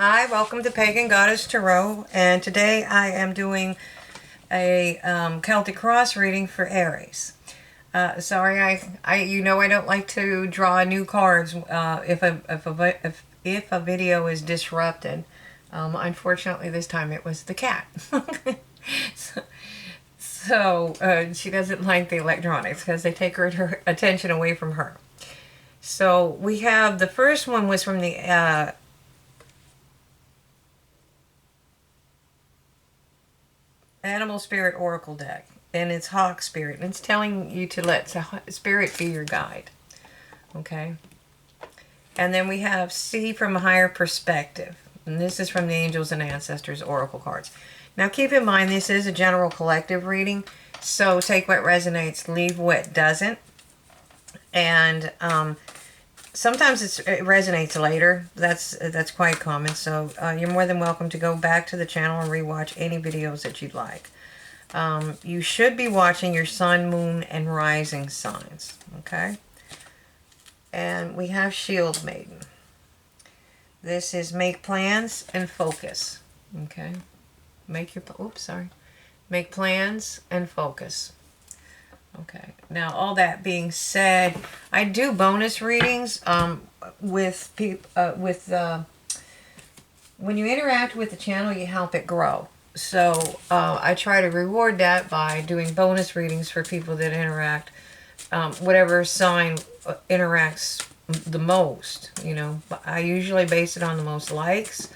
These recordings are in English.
Hi, welcome to Pagan Goddess Tarot, and today I am doing a Celtic Cross reading for Aries. Sorry, I don't like to draw new cards if a video is disrupted. Unfortunately, this time it was the cat. So she doesn't like the electronics because they take her attention away from her. So we have the first one was from the Animal Spirit Oracle deck, and it's Hawk Spirit, and it's telling you to let Spirit be your guide. Okay. And then we have See from a Higher Perspective, and this is from the Angels and Ancestors Oracle cards. Now keep in mind this is a general collective reading, so take what resonates, leave what doesn't. And sometimes it resonates later. That's quite common. So you're more than welcome to go back to the channel and rewatch any videos that you'd like. You should be watching your sun, moon, and rising signs. Okay. And we have Shield Maiden. This is make plans and focus. Okay. Make plans and focus. Okay. Now, all that being said, I do bonus readings with people when you interact with the channel, you help it grow. So I try to reward that by doing bonus readings for people that interact, whatever sign interacts the most. You know, I usually base it on the most likes,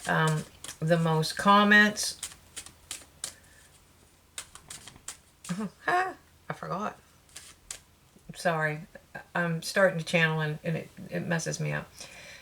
the most comments. I forgot. Sorry. I'm starting to channel and it messes me up.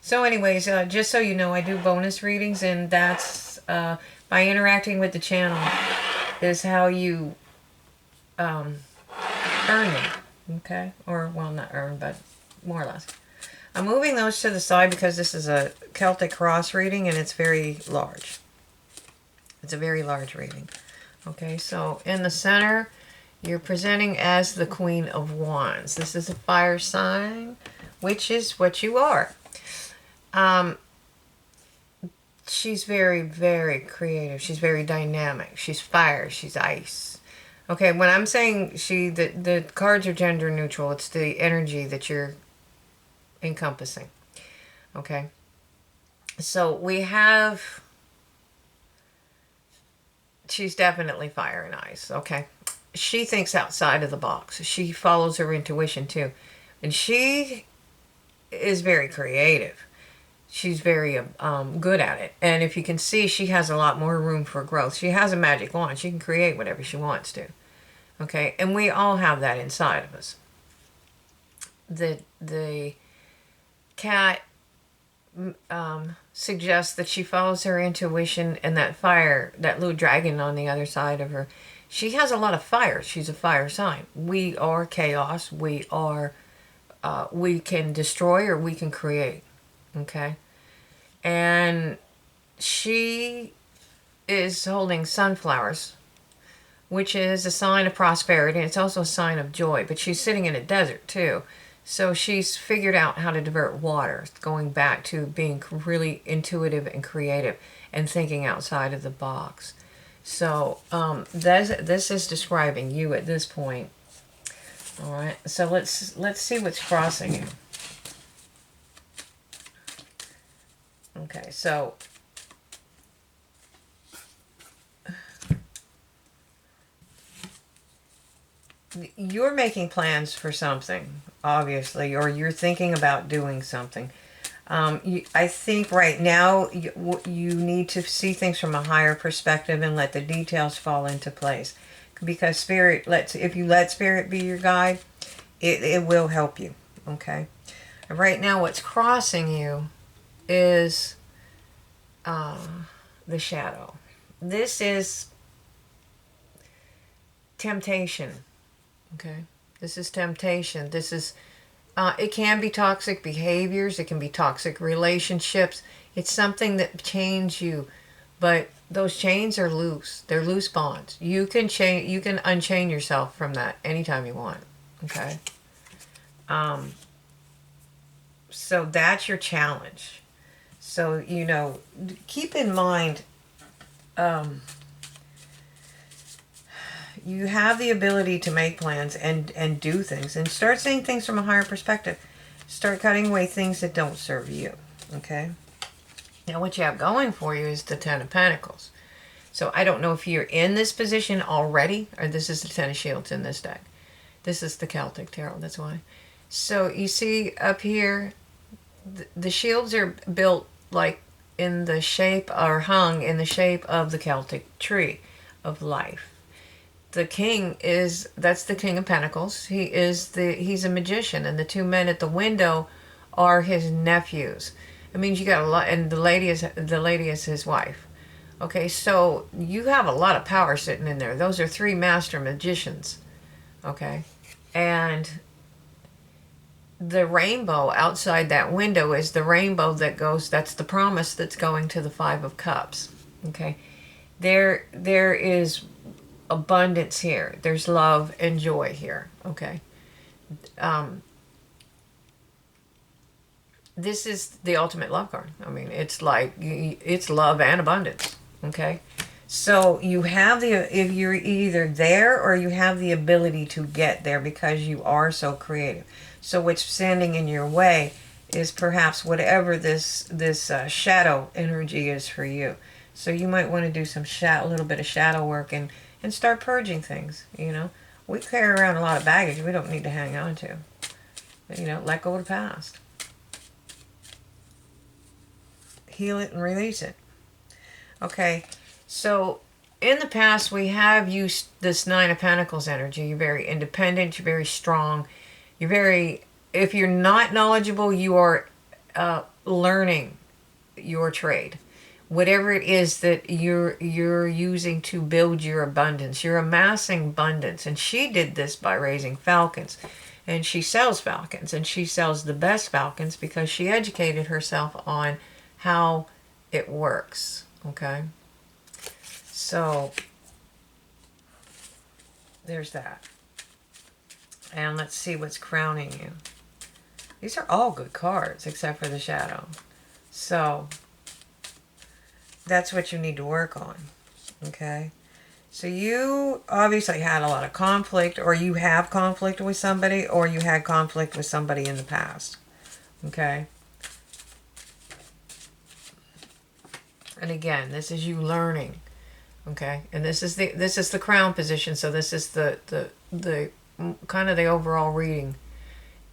So anyways, just so you know, I do bonus readings, and that's by interacting with the channel is how you earn it. Okay? Or, well, not earn, but more or less. I'm moving those to the side because this is a Celtic Cross reading and it's very large. It's a very large reading. Okay, so in the center, you're presenting as the Queen of Wands. This is a fire sign, which is what you are. She's very, very creative. She's very dynamic. She's fire. She's ice. Okay, when I'm saying the cards are gender neutral, it's the energy that you're encompassing. Okay. So we have, she's definitely fire and ice. Okay. She thinks outside of the box. She follows her intuition too. And she is very creative. She's very good at it. And if you can see, she has a lot more room for growth. She has a magic wand. She can create whatever she wants to. Okay? And we all have that inside of us. The cat suggests that she follows her intuition, and that fire, that little dragon on the other side of her, she has a lot of fire. She's a fire sign. We are chaos. We are, we can destroy or we can create. Okay. And she is holding sunflowers, which is a sign of prosperity. It's also a sign of joy, but she's sitting in a desert too. So she's figured out how to divert water, going back to being really intuitive and creative and thinking outside of the box. So this is describing you at this point. All right. So let's see what's crossing you. Okay. So you're making plans for something, obviously, or you're thinking about doing something. I think right now you need to see things from a higher perspective and let the details fall into place. Because Spirit if you let Spirit be your guide, it will help you. Okay. Right now what's crossing you is the shadow. This is temptation. Okay. This is temptation. This is it can be toxic behaviors. It can be toxic relationships. It's something that chains you, but those chains are loose. They're loose bonds. You can unchain yourself from that anytime you want. Okay. So that's your challenge. So, you know, keep in mind, you have the ability to make plans and do things and start seeing things from a higher perspective. Start cutting away things that don't serve you. Okay? Now, what you have going for you is the Ten of Pentacles. So I don't know if you're in this position already, or this is the Ten of Shields in this deck. This is the Celtic Tarot, that's why. So you see up here, the shields are built like in the shape, or hung in the shape of the Celtic tree of life. The king is, that's the King of Pentacles. He's a magician, and the two men at the window are his nephews. It means you got a lot, and the lady is his wife. Okay, so you have a lot of power sitting in there. Those are three master magicians. Okay, and the rainbow outside that window is the rainbow that goes, that's the promise that's going to the Five of Cups. Okay, there is abundance here. There's love and joy here. Okay, this is the ultimate love card. I mean, it's like, it's love and abundance. Okay, so you have if you're either there or you have the ability to get there because you are so creative. So what's standing in your way is perhaps whatever this shadow energy is for you. So you might want to do some a little bit of shadow work and start purging things. You know, we carry around a lot of baggage we don't need to hang on to. You know, let go of the past. Heal it and release it. Okay, so in the past we have used this Nine of Pentacles energy. You're very independent, you're very strong, you're very, if you're not knowledgeable, you are learning your trade. Whatever it is that you're using to build your abundance, you're amassing abundance. And she did this by raising falcons. And she sells falcons, and she sells the best falcons because she educated herself on how it works. Okay, so there's that. And let's see what's crowning you. These are all good cards except for the shadow. So that's what you need to work on. Okay, so you obviously had a lot of conflict, or you have conflict with somebody, or you had conflict with somebody in the past. Okay, and again, this is you learning. Okay, and this is the crown position. So this is the kind of the overall reading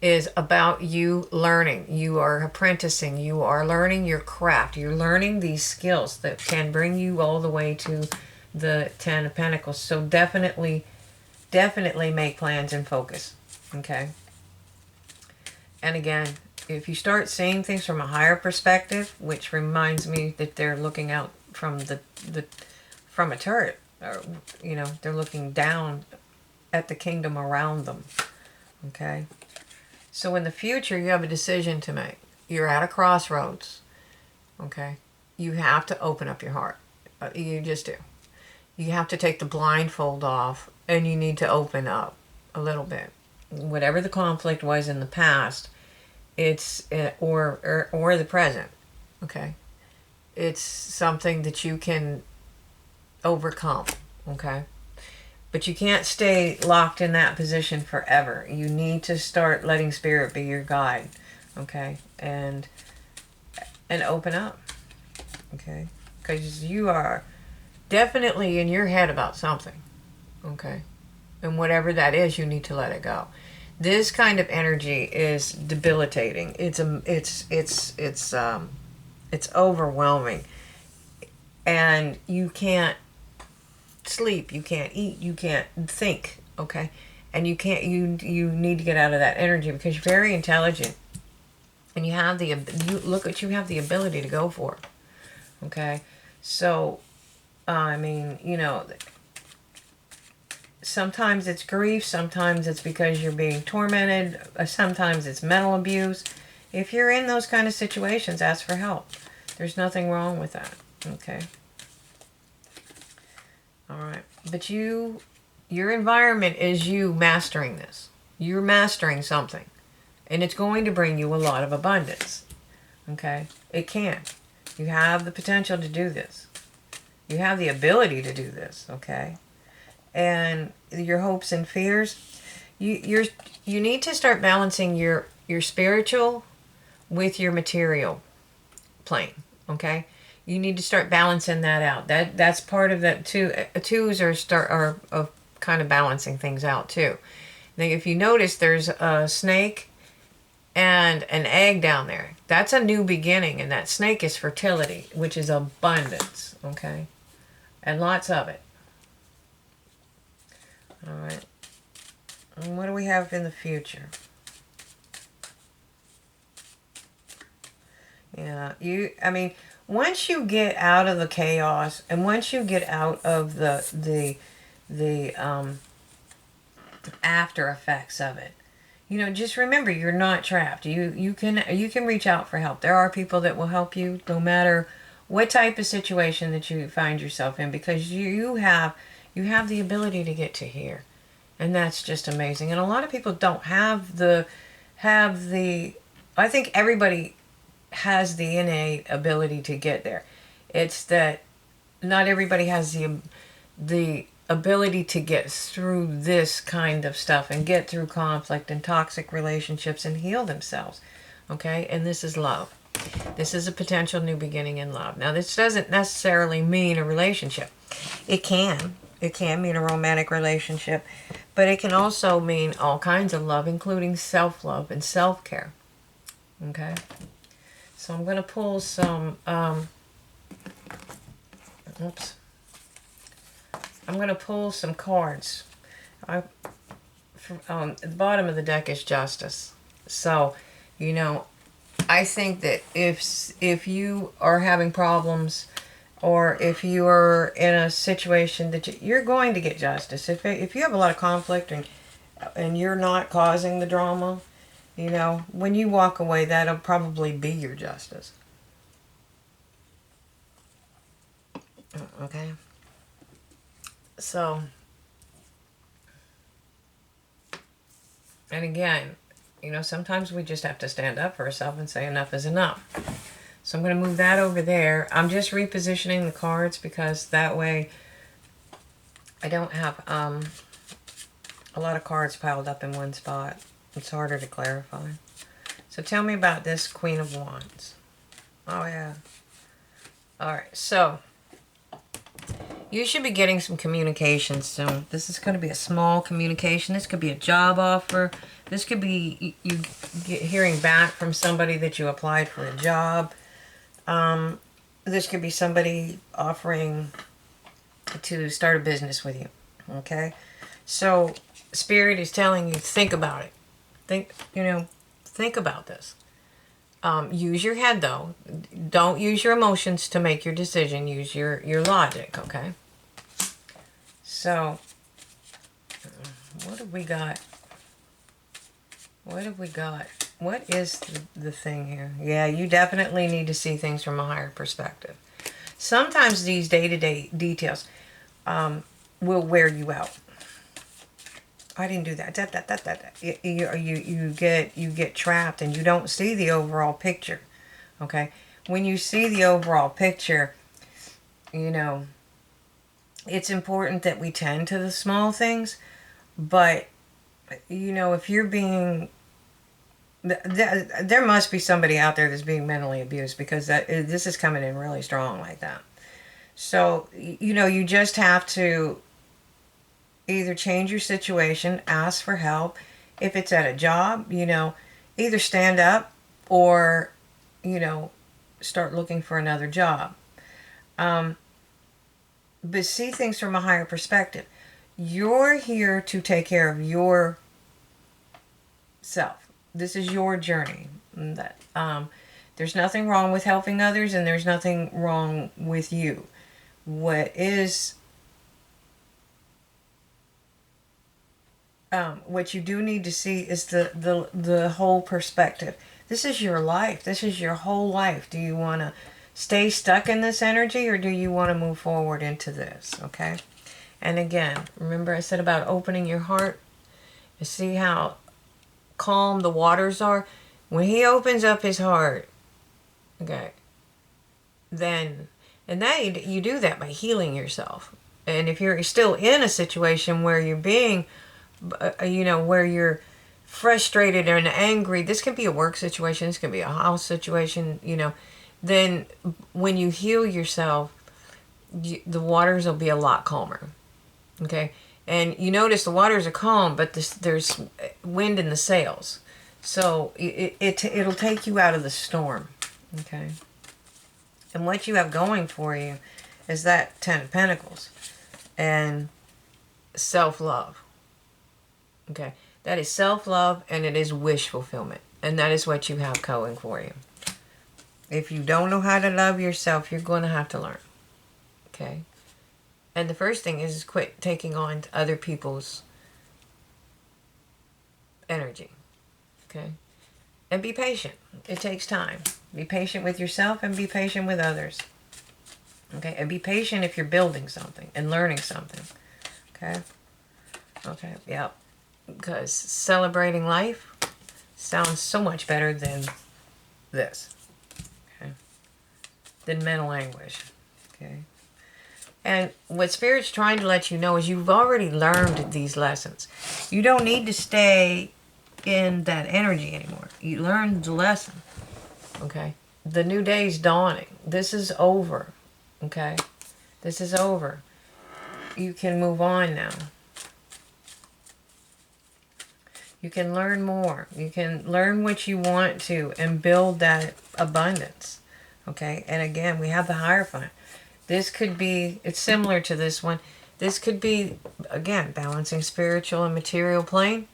is about you learning. You are apprenticing. You are learning your craft. You're learning these skills that can bring you all the way to the Ten of Pentacles. So definitely make plans and focus. Okay, and again, if you start seeing things from a higher perspective, which reminds me that they're looking out from from a turret, or, you know, they're looking down at the kingdom around them. Okay, so in the future you have a decision to make. You're at a crossroads. Okay, you have to open up your heart. You just do. You have to take the blindfold off, and you need to open up a little bit. Whatever the conflict was in the past, it's or the present. Okay, it's something that you can overcome. Okay, but you can't stay locked in that position forever. You need to start letting spirit be your guide. Okay, and open up. Okay, because you are definitely in your head about something. Okay, and whatever that is, you need to let it go. This kind of energy is debilitating. It's overwhelming, and you can't sleep, you can't eat, you can't think. Okay, and you need to get out of that energy because you're very intelligent, and you have the ability to go for it. Okay, so I mean, you know, sometimes it's grief, sometimes it's because you're being tormented, sometimes it's mental abuse. If you're in those kind of situations, ask for help. There's nothing wrong with that. Okay, all right, but your environment is you mastering this. You're mastering something, and it's going to bring you a lot of abundance. Okay, it can. You have the potential to do this. You have the ability to do this, okay? And your hopes and fears, you need to start balancing your spiritual with your material plane, okay? You need to start balancing that out. That's part of that too. Twos are of kind of balancing things out too. Now, if you notice, there's a snake and an egg down there. That's a new beginning, and that snake is fertility, which is abundance, okay? And lots of it. All right. And what do we have in the future? Yeah, I mean, once you get out of the chaos and once you get out of the after effects of it, just remember you're not trapped. You can reach out for help. There are people that will help you no matter what type of situation that you find yourself in, because you have the ability to get to here. And that's just amazing. And a lot of people don't have the I think everybody has the innate ability to get there. It's that not everybody has the ability to get through this kind of stuff and get through conflict and toxic relationships and heal themselves. Okay? And this is love. This is a potential new beginning in love. Now, this doesn't necessarily mean a relationship. It can. It can mean a romantic relationship, but it can also mean all kinds of love, including self-love and self-care. Okay? So I'm going to pull some, I'm going to pull some cards. At the bottom of the deck is Justice. So, I think that if you are having problems, or if you are in a situation that you're going to get justice. If you have a lot of conflict and you're not causing the drama, when you walk away, that'll probably be your justice. Okay? So, and again, sometimes we just have to stand up for ourselves and say enough is enough. So I'm going to move that over there. I'm just repositioning the cards because that way I don't have a lot of cards piled up in one spot. It's harder to clarify. So tell me about this Queen of Wands. Oh, yeah. All right. So you should be getting some communication soon. This is going to be a small communication. This could be a job offer. This could be you hearing back from somebody that you applied for a job. This could be somebody offering to start a business with you. Okay? So Spirit is telling you, think about it. Think about this. Use your head, though. Don't use your emotions to make your decision. Use your logic, okay? So, what have we got? What have we got? What is the thing here? Yeah, you definitely need to see things from a higher perspective. Sometimes these day-to-day details will wear you out. I didn't do that. You get trapped and you don't see the overall picture. Okay? When you see the overall picture, it's important that we tend to the small things, but if you're being, there must be somebody out there that's being mentally abused, because this is coming in really strong like that. So, you just have to either change your situation, ask for help. If it's at a job, either stand up or, start looking for another job. But see things from a higher perspective. You're here to take care of yourself. This is your journey. There's nothing wrong with helping others, and there's nothing wrong with you. What you do need to see is the whole perspective. This is your life. This is your whole life. Do you want to stay stuck in this energy, or do you want to move forward into this? Okay? And again, remember I said about opening your heart? You see how calm the waters are? When he opens up his heart, okay, then, and that you do that by healing yourself. And if you're still in a situation where you're being, where you're frustrated and angry, this could be a work situation, this could be a house situation, then when you heal yourself, the waters will be a lot calmer. Okay? And you notice the waters are calm, but there's wind in the sails. So it'll take you out of the storm. Okay? And what you have going for you is that Ten of Pentacles and self-love. Okay? That is self-love, and it is wish fulfillment. And that is what you have going for you. If you don't know how to love yourself, you're going to have to learn. Okay? And the first thing is quit taking on other people's energy. Okay? And be patient. It takes time. Be patient with yourself and be patient with others. Okay? And be patient if you're building something and learning something. Okay? Okay, yep. Because celebrating life sounds so much better than this. Okay? Than mental anguish. Okay? And what Spirit's trying to let you know is you've already learned these lessons. You don't need to stay in that energy anymore. You learned the lesson. Okay? The new day's dawning. This is over. Okay? This is over. You can move on now. You can learn more. You can learn what you want to and build that abundance. Okay? And again, we have the Hierophant. This could be, it's similar to this one. This could be, again, balancing spiritual and material plane.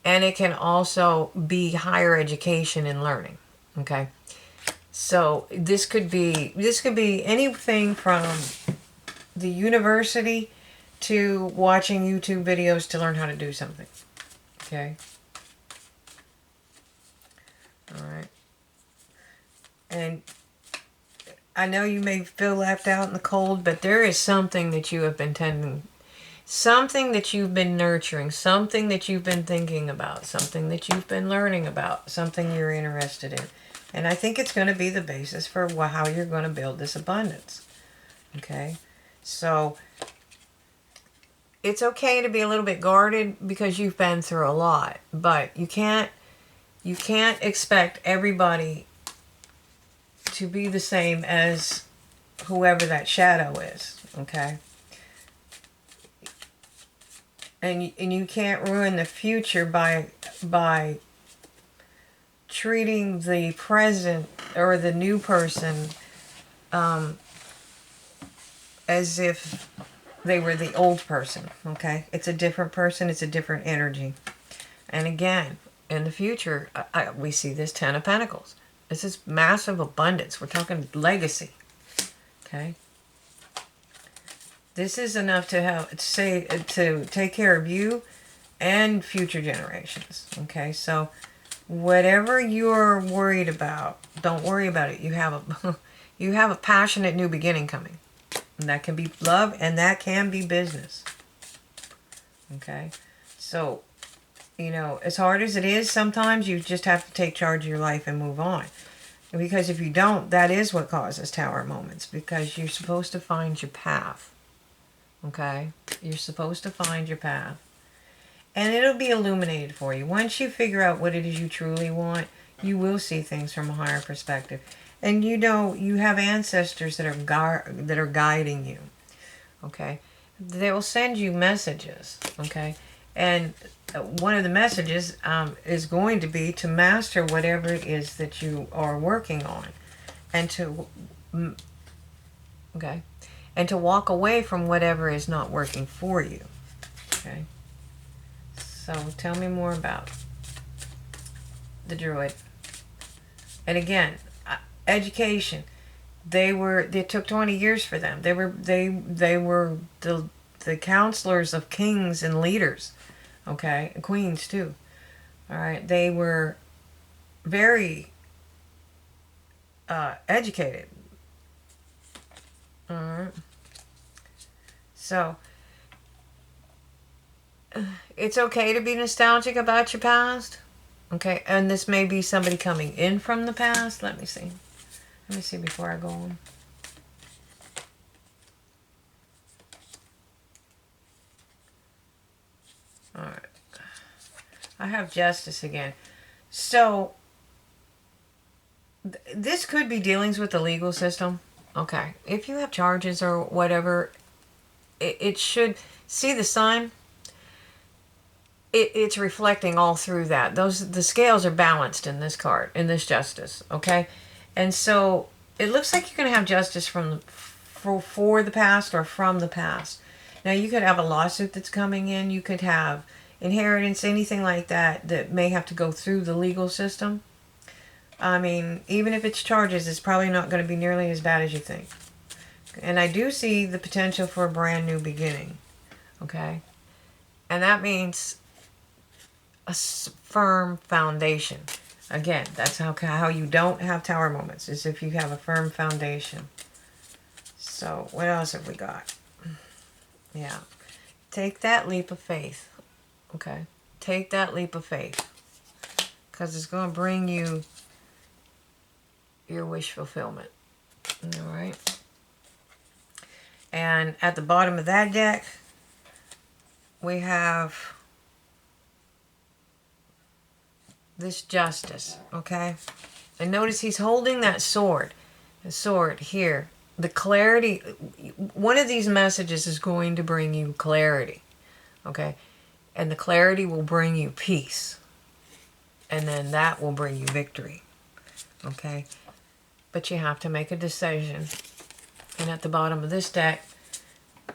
And it can also be higher education and learning. Okay? So this could be anything from the university to watching YouTube videos to learn how to do something. Okay? Alright. And I know you may feel left out in the cold, but there is something that you have been tending, something that you've been nurturing, something that you've been thinking about, something that you've been learning about, something you're interested in. And I think it's going to be the basis for how you're going to build this abundance. Okay? So it's okay to be a little bit guarded because you've been through a lot, but you can't expect everybody to be the same as whoever that shadow is. Okay? And you can't ruin the future by treating the present or the new person as if they were the old person. Okay? It's a different person. It's a different energy. And again, in the future, we see this Ten of Pentacles. This is massive abundance. We're talking legacy. Okay? This is enough to take care of you and future generations. Okay? So whatever you're worried about, don't worry about it. You have a passionate new beginning coming. And that can be love and that can be business. Okay? So, as hard as it is, sometimes you just have to take charge of your life and move on. Because if you don't, that is what causes tower moments. Because you're supposed to find your path. Okay? You're supposed to find your path. And it'll be illuminated for you. Once you figure out what it is you truly want, you will see things from a higher perspective. And you have ancestors that are guiding you. Okay? They will send you messages. Okay? And one of the messages is going to be to master whatever it is that you are working on. And to walk away from whatever is not working for you. Okay? So tell me more about the Druid. And again, education. It took 20 years for them. They were the counselors of kings and leaders. Okay? And queens too. Alright? They were very educated. Alright? So it's okay to be nostalgic about your past. Okay? And this may be somebody coming in from the past. Let me see before I go on. I have justice again. So, this could be dealings with the legal system. Okay. If you have charges or whatever, it should... See the sign? It's reflecting all through that. The scales are balanced in this card, in this justice, okay? And so it looks like you're going to have justice for the past or from the past. Now you could have a lawsuit that's coming in. You could have inheritance, anything like that that may have to go through the legal system. I mean, even if it's charges, it's probably not going to be nearly as bad as you think. And I do see the potential for a brand new beginning, okay? And that means a firm foundation. Again, that's how you don't have tower moments, is if you have a firm foundation. So what else have we got? Yeah, take that leap of faith. Okay, take that leap of faith, because it's going to bring you your wish fulfillment. All right. And at the bottom of that deck, we have this justice, okay? And notice he's holding that sword. The sword here. The clarity, one of these messages is going to bring you clarity, okay? And the clarity will bring you peace. And then that will bring you victory, okay? But you have to make a decision. And at the bottom of this deck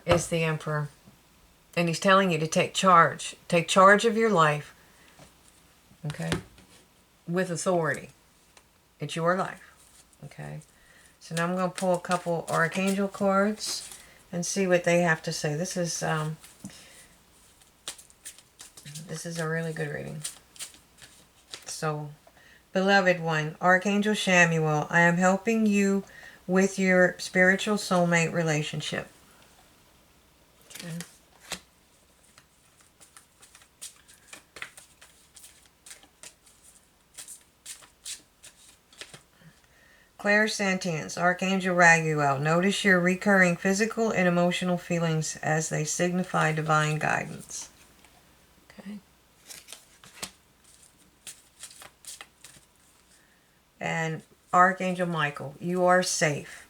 is the Emperor. And he's telling you to take charge. Take charge of your life, okay? With authority. It's your life. Okay. So now I'm going to pull a couple Archangel cards and see what they have to say. This is a really good reading. So, beloved one, Archangel Samuel, I am helping you with your spiritual soulmate relationship. Okay. Claire Sentience, Archangel Raguel, notice your recurring physical and emotional feelings as they signify divine guidance. Okay. And Archangel Michael, you are safe.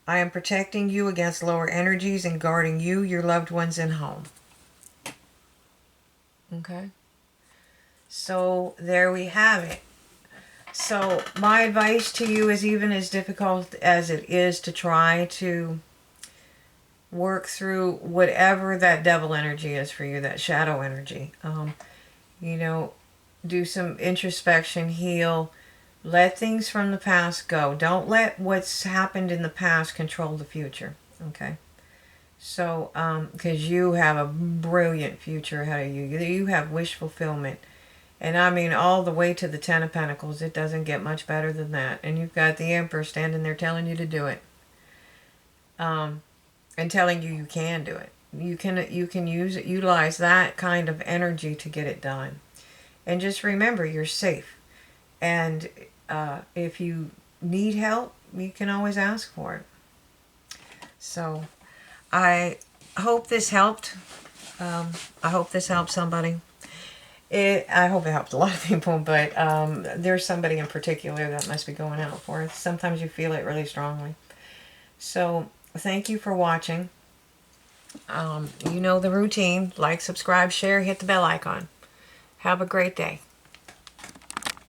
I am protecting you against lower energies and guarding you, your loved ones, and home. Okay. So there we have it. So my advice to you is, even as difficult as it is to try to work through whatever that devil energy is for you, that shadow energy, you know, do some introspection, heal, let things from the past go. Don't let what's happened in the past control the future, okay? So, because you have a brilliant future ahead of you. You have wish fulfillment. And I mean, all the way to the Ten of Pentacles. It doesn't get much better than that. And you've got the Emperor standing there telling you to do it. And telling you you can do it. You can utilize that kind of energy to get it done. And just remember, you're safe. And if you need help, you can always ask for it. So, I hope this helped. I hope this helped somebody. I hope it helped a lot of people, but there's somebody in particular that must be going out for it. Sometimes you feel it really strongly. So, thank you for watching. You know the routine. Like, subscribe, share, hit the bell icon. Have a great day.